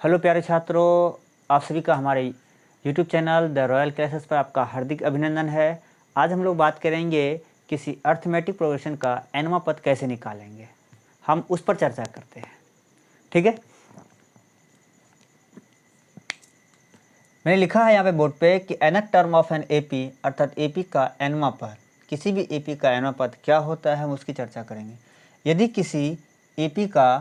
Hello प्यारे छात्रों, आप सभी का हमारे YouTube channel the royal classes पर आपका हार्दिक अभिनंदन है। आज हम लोग बात करेंगे किसी अर्थमेटिक प्रोग्रेशन का एनवा पद कैसे निकालेंगे, हम उस पर चर्चा करते हैं। ठीक है, मैंने लिखा है यहाँ पे बोर्ड पे कि nth term of an AP अर्थात एपी का एनवा पद, किसी भी एपी का एनवा पद क्या होता है हम उसकी चर्चा करेंगे। यदि किसी एपी का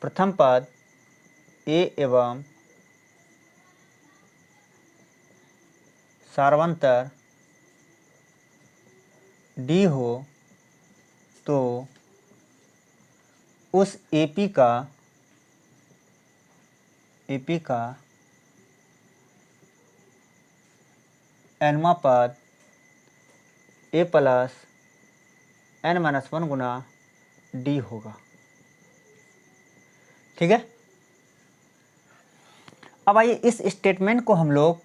प्रथम पद ए एवं सार्वंतर डी हो तो उस एपी का एनवा पद ए प्लस एन माइनस 1 गुना डी होगा। ठीक है, अब आइए इस स्टेटमेंट को हम लोग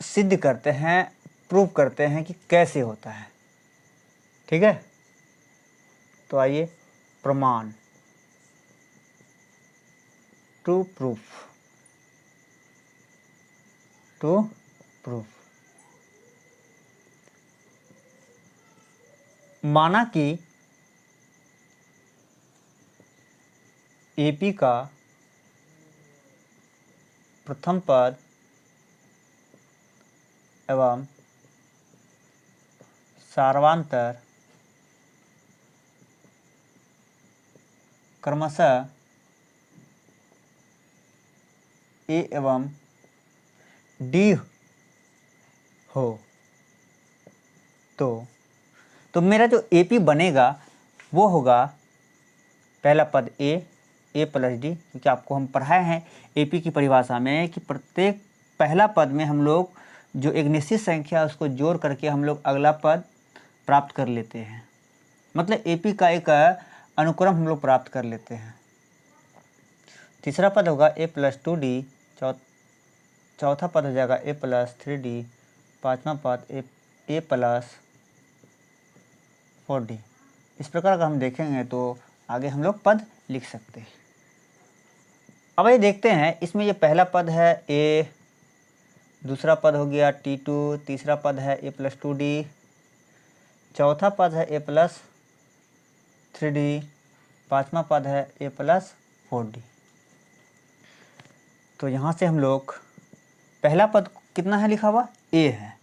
सिद्ध करते हैं, प्रूव करते हैं कि कैसे होता है। ठीक है, तो आइए प्रमाण टू प्रूफ माना कि एपी का प्रथम पद एवं सार्वांतर क्रमशः ए एवं डी हो तो मेरा जो एपी बनेगा वो होगा पहला पद ए प्लस डी, क्योंकि आपको हम पढ़ाए हैं एपी की परिभाषा में कि प्रत्येक पहला पद में हम लोग जो एक निश्चित संख्या है उसको जोड़ करके हम लोग अगला पद प्राप्त कर लेते हैं। मतलब एपी का एक अनुक्रम हम लोग प्राप्त कर लेते हैं। तीसरा पद होगा ए प्लस 2d, चौथा पद हो जाएगा ए प्लस 3d, पाँचवा पद ए प्लस 4d। इस प्रकार का हम देखेंगे तो आगे हम लोग पद लिख सकते हैं। अब ये देखते हैं, इसमें ये पहला पद है ए, दूसरा पद हो गया t2, तीसरा पद है ए प्लस 2d, चौथा पद है ए प्लस 3d, पाँचवा पद है ए प्लस 4d। तो यहाँ से हम लोग पहला पद कितना है लिखा हुआ ए है,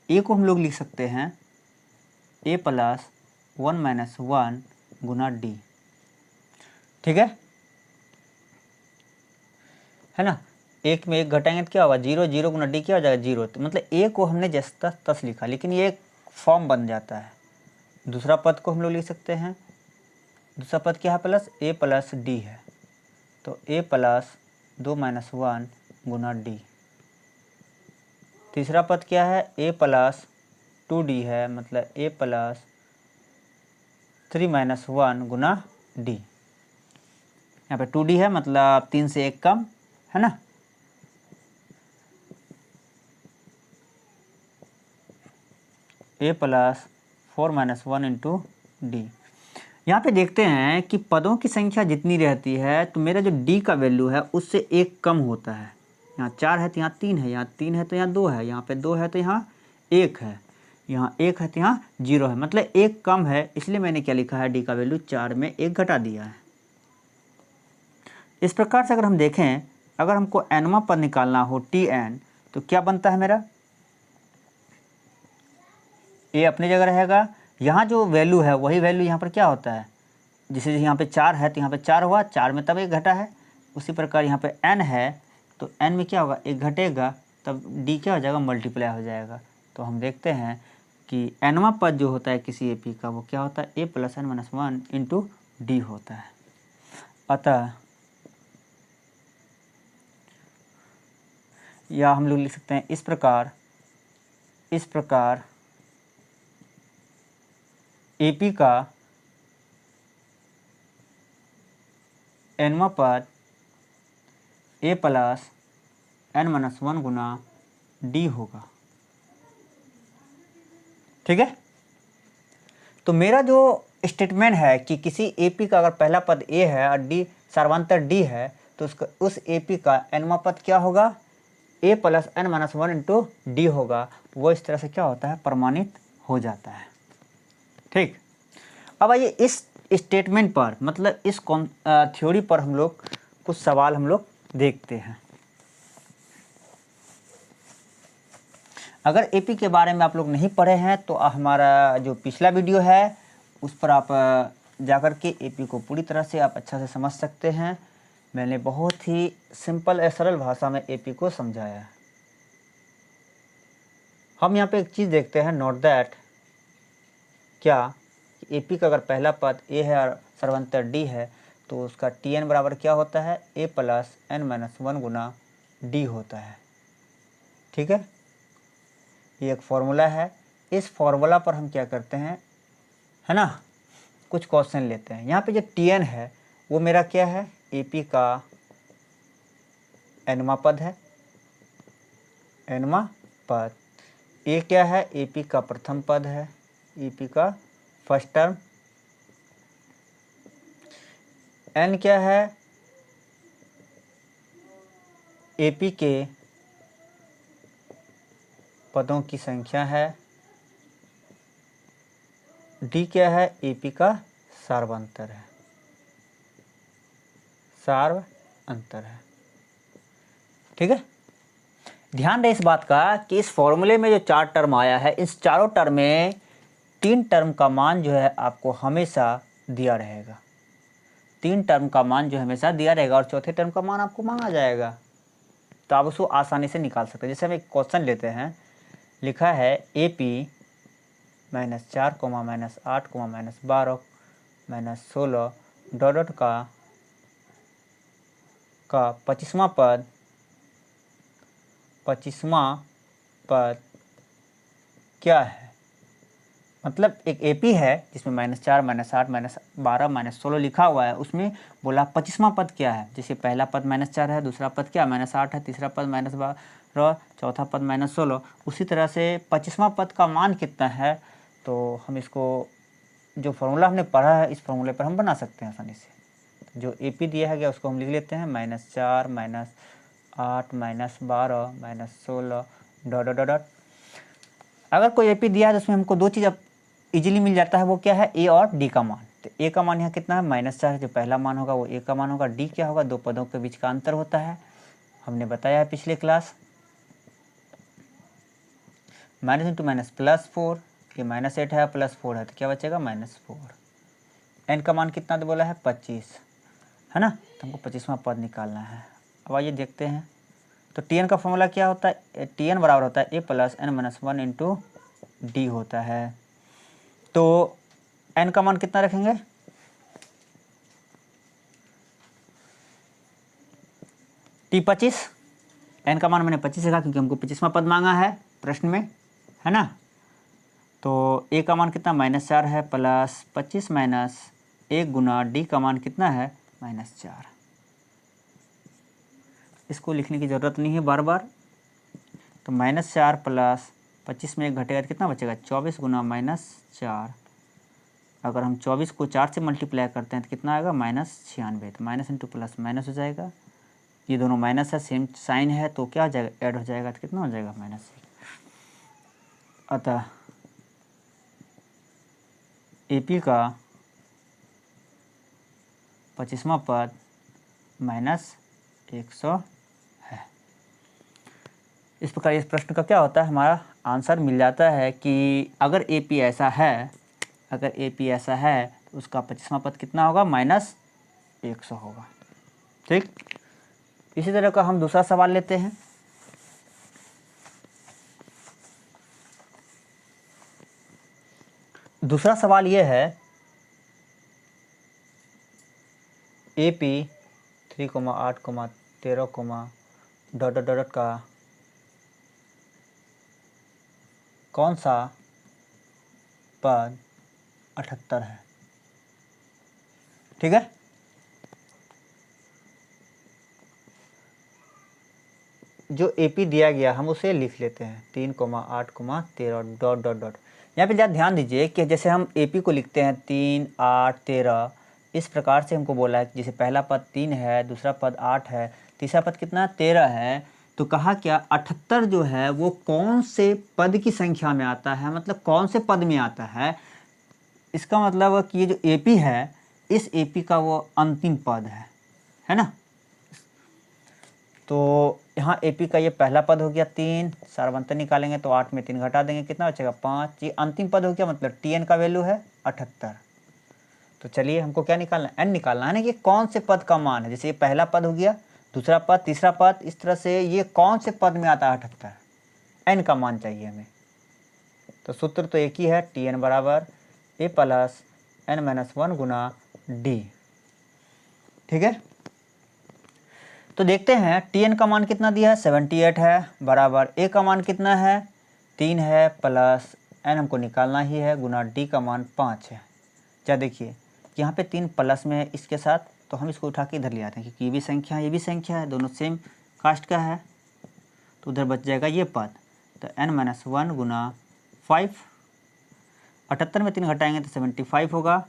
ए को हम लोग लिख सकते हैं ए प्लस 1 माइनस 1 गुना डी। ठीक है ना, एक में एक घटाएंगे तो क्या होगा 0, 0 गुना डी क्या हो जाएगा 0। तो मतलब ए को हमने जैसा तस लिखा, लेकिन ये एक फॉर्म बन जाता है। दूसरा पद को हम लोग लिख सकते हैं, दूसरा पद क्या है प्लस ए प्लस डी है, तो ए प्लस 2 माइनस 1 गुना डी। तीसरा पद क्या है ए प्लस 2d है, मतलब ए प्लस 3 माइनस 1 गुना डी। यहाँ पे 2d है मतलब 3 से 1 कम है ना। ए प्लस 4 माइनस 1 इंटू डी। यहाँ पे देखते हैं कि पदों की संख्या जितनी रहती है तो मेरा जो डी का वैल्यू है उससे एक कम होता है। यहाँ 4 है तो यहाँ 3 है, यहाँ 3 है तो यहाँ 2 है, यहाँ पे 2 है तो यहाँ 1 है, यहाँ 1 है तो यहाँ 0 है, मतलब एक कम है। इसलिए मैंने क्या लिखा है डी का वैल्यू 4 में 1 घटा दिया है। इस प्रकार से अगर हम देखें, अगर हमको एनवा पद निकालना हो टी एन, तो क्या बनता है मेरा ए अपनी जगह रहेगा, यहाँ जो वैल्यू है वही वैल्यू यहाँ पर क्या होता है, जैसे यहाँ पे 4 है तो यहाँ पे 4 हुआ, 4 में तब 1 घटा है। उसी प्रकार यहाँ पे n है तो n में क्या होगा 1 घटेगा, तब d क्या हो जाएगा मल्टीप्लाई हो जाएगा। तो हम देखते हैं कि एनवा पद जो होता है किसी एपी का वो क्या होता है ए plus N minus 1 into D होता है। अतः या हम लोग लिख सकते हैं इस प्रकार एपी का एनवा पद ए प्लस एन माइनस 1 गुना डी होगा। ठीक है, तो मेरा जो स्टेटमेंट है कि किसी एपी का अगर पहला पद ए है और डी सार्वंतर डी है तो उसका उस एपी का nवां पद क्या होगा, A plus n minus one into D होगा। वो इस तरह से क्या होता है, प्रमाणित हो जाता है। ठीक, अब आइए इस स्टेटमेंट पर, मतलब इस थ्योरी पर हम लोग कुछ सवाल हम लोग देखते हैं। अगर एपी के बारे में आप लोग नहीं पढ़े हैं तो हमारा जो पिछला वीडियो है उस पर आप जाकर के एपी को पूरी तरह से आप अच्छा से समझ सकते हैं। मैंने बहुत ही सिंपल और सरल भाषा में एपी को समझाया है। हम यहाँ पे एक चीज़ देखते हैं, नोट दैट, क्या एपी का अगर पहला पद ए है और सर्वंतर डी है तो उसका टी एन बराबर क्या होता है, ए प्लस एन माइनस वन गुना डी होता है। ठीक है, ये एक फॉर्मूला है। इस फॉर्मूला पर हम क्या करते हैं, है ना, कुछ क्वेश्चन लेते हैं। यहाँ पे जो टी एन है वो मेरा क्या है, एपी का एनवा पद है, एनवा पद। ए क्या है, एपी का प्रथम पद है, एपी का फर्स्ट टर्म। एन क्या है, एपी के पदों की संख्या है। डी क्या है, एपी का सार्वंतर है, सार्व अंतर है। ठीक है, ध्यान रहे इस बात का कि इस फॉर्मूले में जो चार टर्म आया है, इस चारों टर्म में तीन टर्म का मान जो है आपको हमेशा दिया रहेगा, तीन टर्म का मान जो हमेशा दिया रहेगा और चौथे टर्म का मान आपको मांगा जाएगा। तो आप उसको आसानी से निकाल सकते हैं। जैसे हम एक क्वेश्चन लेते हैं, लिखा है एपी -4, -8, -12, -16 डॉट डॉट का 25वां पद क्या है। मतलब एक एपी है जिसमें -4, -8, -12, -16 लिखा हुआ है, उसमें बोला 25वां पद क्या है। जैसे पहला पद -4 है, दूसरा पद क्या -8 है, तीसरा पद -12, चौथा पद -16। उसी तरह से 25वां पद का मान कितना है, तो हम इसको जो फॉर्मूला हमने पढ़ा है इस फॉर्मूले पर हम बना सकते हैं आसानी से। जो एपी दिया गया उसको हम लिख लेते हैं -4, -8, -12, -16 डॉट डॉट डॉट। अगर कोई एपी दिया है तो उसमें हमको दो चीज़ अब इजीली मिल जाता है, वो क्या है, ए और डी का मान। तो ए का मान यहाँ कितना है, -4 है, जो पहला मान होगा वो ए का मान होगा। डी क्या होगा, दो पदों के बीच का अंतर होता है, हमने बताया है पिछले क्लास। माइनस इंटू माइनस +4, ये -8 है, +4 है, तो क्या बचेगा -4। एन का मान कितना तो बोला है 25, है ना, तो हमको 25वां पद निकालना है। अब आइए देखते हैं। तो टी एन का फॉर्मूला क्या होता है, टी एन बराबर होता है ए plus N minus one into D होता है। तो एन का मान कितना रखेंगे, टी 25, एन का मान मैंने 25 रखा क्योंकि हमको 25वां पद मांगा है प्रश्न में, है ना। तो ए का मान कितना -4 है, +25 माइनस 1 गुना डी का मान कितना है -4। इसको लिखने की ज़रूरत नहीं है बार बार। तो -4 प्लस 25 में 1 घटेगा तो कितना बचेगा, 24 गुना -4। अगर हम 24 को 4 से मल्टीप्लाई करते हैं तो कितना आएगा, -96। तो माइनस इंटू प्लस माइनस हो जाएगा, ये दोनों माइनस है, सेम साइन है, तो क्या हो जाएगा, ऐड हो जाएगा, तो कितना हो जाएगा -1। अतः एपी का 25वां पद -100 है। इस प्रकार इस प्रश्न का क्या होता है, हमारा आंसर मिल जाता है कि अगर एपी ऐसा है, अगर एपी ऐसा है तो उसका 25वां पद कितना होगा, -100 होगा। ठीक, इसी तरह का हम दूसरा सवाल लेते हैं। दूसरा सवाल ये है, एपी 3,8, 13, डॉट डॉट डॉट का कौन सा पद 78 है। ठीक है, जो एपी दिया गया हम उसे लिख लेते हैं 3,8, 13 डॉट डॉट डॉट। यहाँ पे ज़रा ध्यान दीजिए कि जैसे हम AP को लिखते हैं 3, 8, 13, इस प्रकार से हमको बोला है कि जैसे पहला पद 3 है, दूसरा पद 8 है, तीसरा पद कितना 13 है, तो कहा क्या 78 जो है वो कौन से पद की संख्या में आता है, मतलब कौन से पद में आता है। इसका मतलब कि ये जो AP है, इस AP का वो अंतिम पद है ना। तो यहाँ AP का ये पहला पद हो गया 3, सारवंतर निकालेंगे तो 8 में 3 घटा देंगे, कितना बचेगा 5। ये अंतिम पद हो गया, मतलब TN का वैल्यू है 78। तो चलिए हमको क्या निकालना है, N निकालना है ना, कि कौन से पद का मान है। जैसे ये पहला पद हो गया, दूसरा पद, तीसरा पद, इस तरह से ये कौन से पद में आता है 78, N का मान चाहिए हमें। तो सूत्र तो एक ही है, TN बराबर A plus N-1 Guna D। ठीक है, तो देखते हैं TN का मान कितना दिया है 78 है, बराबर A का मान कितना है 3 है, प्लस N हमको निकालना ही है, गुना D का मान 5 है। क्या देखिए यहाँ पे 3 प्लस में है इसके साथ, तो हम इसको उठा के इधर ले आते हैं क्योंकि ये भी संख्या है, ये भी संख्या है, दोनों सेम कास्ट का है, तो उधर बच जाएगा ये पद। तो N-1 गुना 5, 78 में 3 घटाएंगे तो 75 होगा,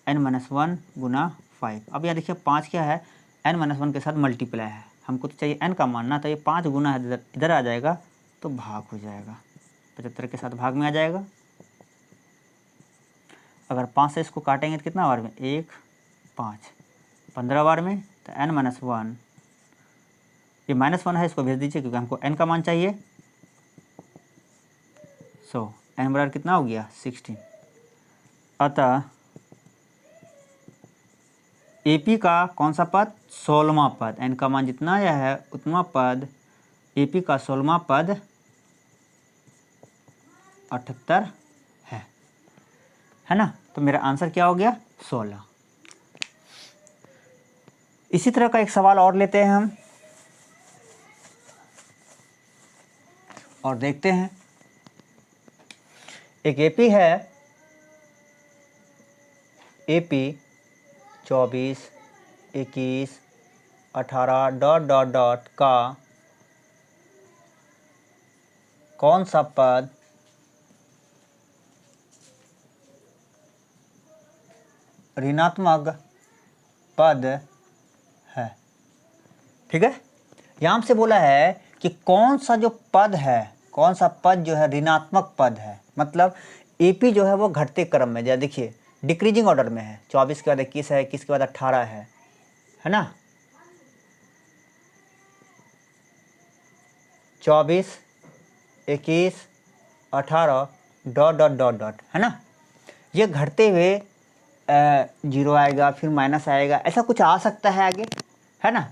N-1 गुना 5। अब यहाँ देखिए 5 क्या है, N-1 के साथ मल्टीप्लाई है, हमको तो चाहिए N का मानना, तो ये 5 गुना है, इधर आ जाएगा तो भाग हो जाएगा, 75 के साथ भाग में आ जाएगा। अगर 5 से इसको काटेंगे तो कितना बार में, 1, 5, 15 बार में, तो N-1, ये -1 है, इसको भेज दीजिए क्योंकि हमको N का मान चाहिए। सो N बराबर कितना हो गया 16। अतः AP का कौन सा पद, 16वां पद, N का मान जितना आया है उतना पद, AP का 16वां पद 78 है ना। तो मेरा आंसर क्या हो गया 16। इसी तरह का एक सवाल और लेते हैं हम और देखते हैं। एक AP है, AP 24, 21, 18 डॉट डॉट डॉट का कौन सा पद ऋणात्मक पद है। ठीक है, यहाँ से बोला है कि कौन सा जो पद है, कौन सा पद जो है ऋणात्मक पद है, मतलब AP जो है वो घटते क्रम में, जैसे देखिए डिक्रीजिंग ऑर्डर में है, 24 के बाद 21 है, 21 के बाद 18 है ना। 24, 21, 18 डॉट डॉट डॉट डॉट है ना। ये घटते हुए 0 आएगा, फिर माइनस आएगा, ऐसा कुछ आ सकता है आगे, है ना।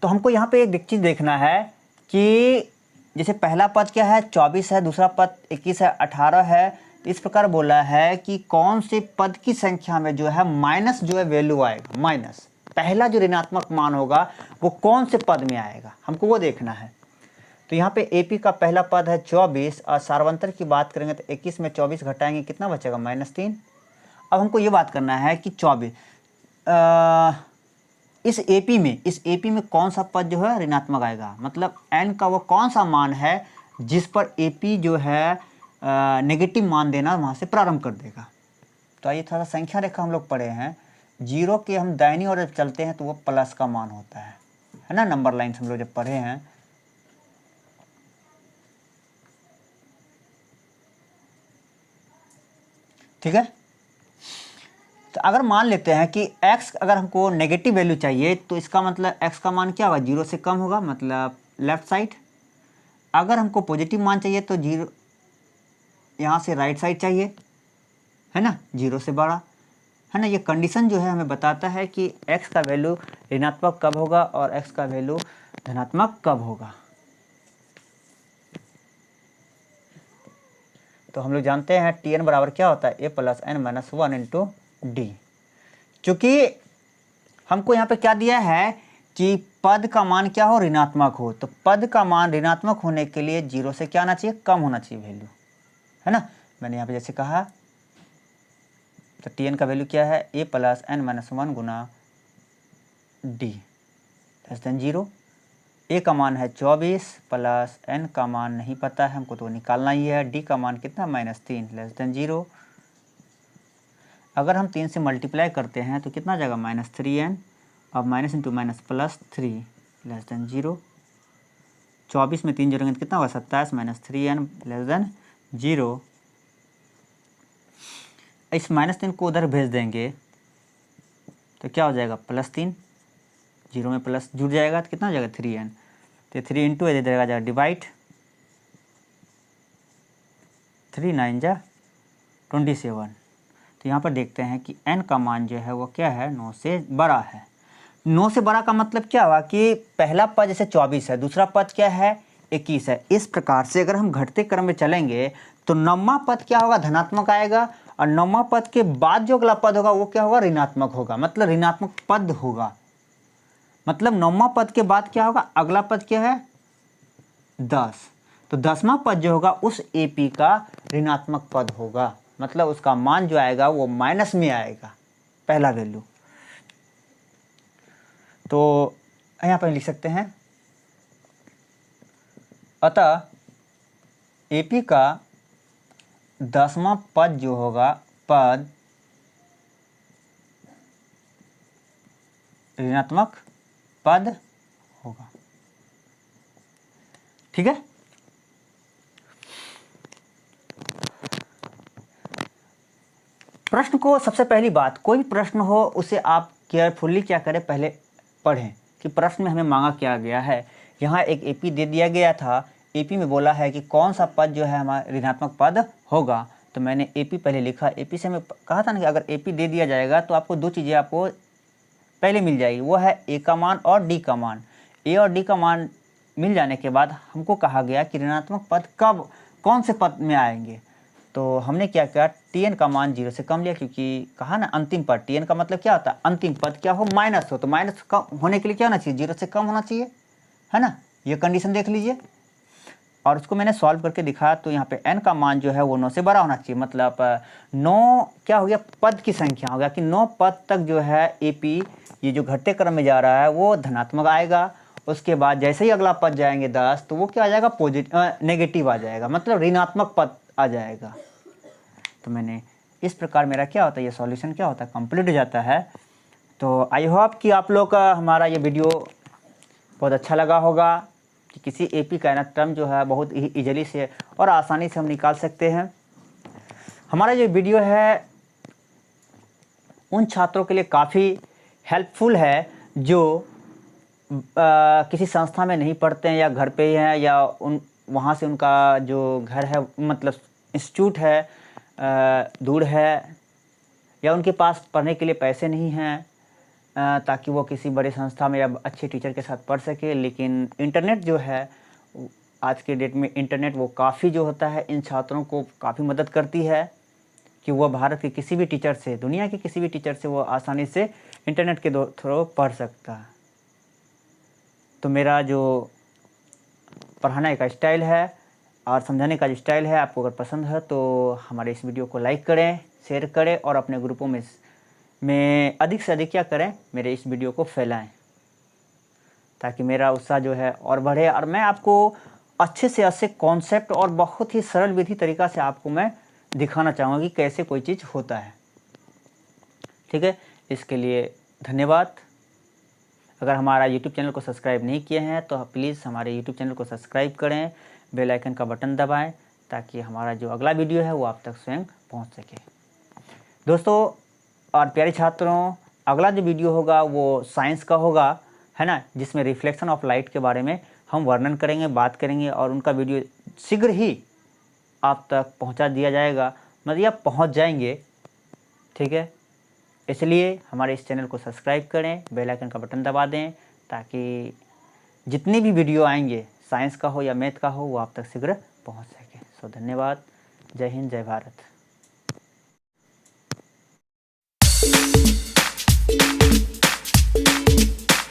तो हमको यहाँ पे एक चीज़ देखना है कि जैसे पहला पद क्या है 24 है, दूसरा पद 21 है, 18 है, तो इस प्रकार बोला है कि कौन से पद की संख्या में जो है माइनस जो है वैल्यू आएगा, माइनस पहला जो ऋणात्मक मान होगा वो कौन से पद में आएगा, हमको वो देखना है। तो यहाँ पे AP का पहला पद है 24 और सारवंतर की बात करेंगे तो 21 में 24 घटाएंगे कितना बचेगा -3। अब हमको ये बात करना है कि 24 इस AP में कौन सा पद जो है ऋणात्मक आएगा, मतलब N का वो कौन सा मान है जिस पर AP जो है नेगेटिव मान देना वहाँ से प्रारंभ कर देगा। तो आइए थोड़ा संख्या रेखा हम लोग पढ़े हैं, 0 के हम दाहिनी ओर जब चलते हैं तो वो प्लस का मान होता है ना, नंबर लाइन हम लोग जब पढ़े हैं। ठीक है, तो अगर मान लेते हैं कि x अगर हमको नेगेटिव वैल्यू चाहिए तो इसका मतलब x का मान क्या होगा, 0 से कम होगा, मतलब लेफ्ट साइड। अगर हमको पॉजिटिव मान चाहिए तो 0 यहाँ से राइट साइड चाहिए, है ना, 0 से बड़ा, है ना। ये कंडीशन जो है हमें बताता है कि x का वैल्यू ऋणात्मक कब होगा और x का वैल्यू धनात्मक कब होगा। तो हम लोग जानते हैं TN बराबर क्या होता है, A plus N-1 into D। चूँकि हमको यहाँ पे क्या दिया है कि पद का मान क्या हो, ऋणात्मक हो, तो पद का मान ऋणात्मक होने के लिए 0 से क्या आना चाहिए, कम होना चाहिए वैल्यू, है ना। मैंने यहाँ पे जैसे कहा, तो TN का वैल्यू क्या है, A plus N-1 Guna D <0। ए का मान है 24 प्लस एन का मान नहीं पता है हमको, तो निकालना ही है। डी का मान कितना -3 लेस देन 0। अगर हम 3 से मल्टीप्लाई करते हैं तो कितना जाएगा -3n। अब minus into minus +3 less than 0। 24 में 3 जोड़ेंगे तो कितना होगा 27 -3n लेस देन 0। इस -3 को उधर भेज देंगे तो क्या हो जाएगा +3, 0 में प्लस जुड़ जाएगा तो कितना हो जाएगा 3n। तो 3 इंटू इधर जाएगा डिवाइड, 3 9 जा 27। तो यहाँ पर देखते हैं कि n का मान जो है वो क्या है 9 से बड़ा है। 9 से बड़ा का मतलब क्या हुआ कि पहला पद जैसे 24 है, दूसरा पद क्या है 21 है। इस प्रकार से अगर हम घटते क्रम में चलेंगे तो 9वां पद क्या होगा धनात्मक आएगा, और 9वां पद के बाद जो अगला पद होगा वो क्या होगा ऋणात्मक होगा, मतलब ऋणात्मक पद होगा। मतलब 9वां पद के बाद क्या होगा अगला पद क्या है 10, तो 10वां पद जो होगा उस AP का ऋणात्मक पद होगा, मतलब उसका मान जो आएगा वो माइनस में आएगा पहला वैल्यू। तो यहाँ पर लिख सकते हैं अतः AP का 10वां पद जो होगा पद ऋणात्मक पद होगा। ठीक है। प्रश्न को सबसे पहली बात, कोई भी प्रश्न हो उसे आप केयरफुली क्या करें पहले पढ़ें कि प्रश्न में हमें मांगा क्या गया है। यहाँ एक AP दे दिया गया था, AP में बोला है कि कौन सा पद जो है हमारा ऋणात्मक पद होगा, तो मैंने AP पहले लिखा। AP से हमें कहा था ना कि अगर AP दे दिया जाएगा तो आपको दो चीज़ें आपको पहले मिल जाएगी, वो है A का मान और D का मान। A और D का मान मिल जाने के बाद हमको कहा गया कि ऋणात्मक पद कब कौन से पद में आएंगे, तो हमने क्या किया Tn का मान 0 से कम लिया, क्योंकि कहा ना अंतिम पद, Tn का मतलब क्या होता है अंतिम पद क्या हो माइनस हो, तो माइनस कम होने के लिए क्या होना चाहिए 0 से कम होना चाहिए, है ना। ये कंडीशन देख लीजिए और उसको मैंने सॉल्व करके दिखाया। तो यहाँ पे n का मान जो है वो 9 से बड़ा होना चाहिए, मतलब 9 क्या हो गया पद की संख्या हो गया कि 9 पद तक जो है AP ये जो घटते क्रम में जा रहा है वो धनात्मक आएगा। उसके बाद जैसे ही अगला पद जाएंगे 10 तो वो क्या आ जाएगा नेगेटिव आ जाएगा, मतलब ऋणात्मक पद आ जाएगा। तो मैंने इस प्रकार मेरा क्या होता है ये सॉल्यूशन क्या होता है कंप्लीट हो जाता है। तो आई होप कि आप लोग का हमारा ये वीडियो बहुत अच्छा लगा होगा कि किसी AP का टर्म जो है बहुत ही ईजिली से और आसानी से हम निकाल सकते हैं। हमारा ये वीडियो है उन छात्रों के लिए काफ़ी हेल्पफुल है जो किसी संस्था में नहीं पढ़ते हैं या घर पे ही हैं, या वहाँ से उनका जो घर है मतलब इंस्टीट्यूट है दूर है, या उनके पास पढ़ने के लिए पैसे नहीं हैं ताकि वो किसी बड़े संस्था में या अच्छे टीचर के साथ पढ़ सके। लेकिन इंटरनेट जो है आज के डेट में इंटरनेट वो काफ़ी जो होता है इन छात्रों को काफ़ी मदद करती है कि वह भारत के किसी भी टीचर से, दुनिया के किसी भी टीचर से वो आसानी से इंटरनेट के थ्रू पढ़ सकता है। तो मेरा जो पढ़ाने का स्टाइल है और समझाने का जो स्टाइल है आपको अगर पसंद है तो हमारे इस वीडियो को लाइक करें, शेयर करें और अपने ग्रुपों में अधिक से अधिक क्या करें मेरे इस वीडियो को फैलाएं, ताकि मेरा उत्साह जो है और बढ़े और मैं आपको अच्छे से अच्छे कॉन्सेप्ट और बहुत ही सरल विधि तरीका से आपको मैं दिखाना चाहूँगा कि कैसे कोई चीज़ होता है। ठीक है, इसके लिए धन्यवाद। अगर हमारा YouTube चैनल को सब्सक्राइब नहीं किए हैं तो प्लीज़ हमारे YouTube चैनल को सब्सक्राइब करें, बेल आइकन का बटन दबाएं ताकि हमारा जो अगला वीडियो है वो आप तक स्वयं पहुंच सके। दोस्तों और प्यारे छात्रों, अगला जो वीडियो होगा वो साइंस का होगा, है ना, जिसमें रिफ्लेक्शन ऑफ लाइट के बारे में हम वर्णन करेंगे, बात करेंगे और उनका वीडियो शीघ्र ही आप तक पहुंचा दिया जाएगा, मतलब आप पहुंच जाएंगे। ठीक है, इसलिए हमारे इस चैनल को सब्सक्राइब करें, बेल आइकन का बटन दबा दें ताकि जितनी भी वीडियो आएंगे साइंस का हो या मैथ का हो वो आप तक शीघ्र पहुंच सके। सो धन्यवाद। जय हिंद, जय भारत।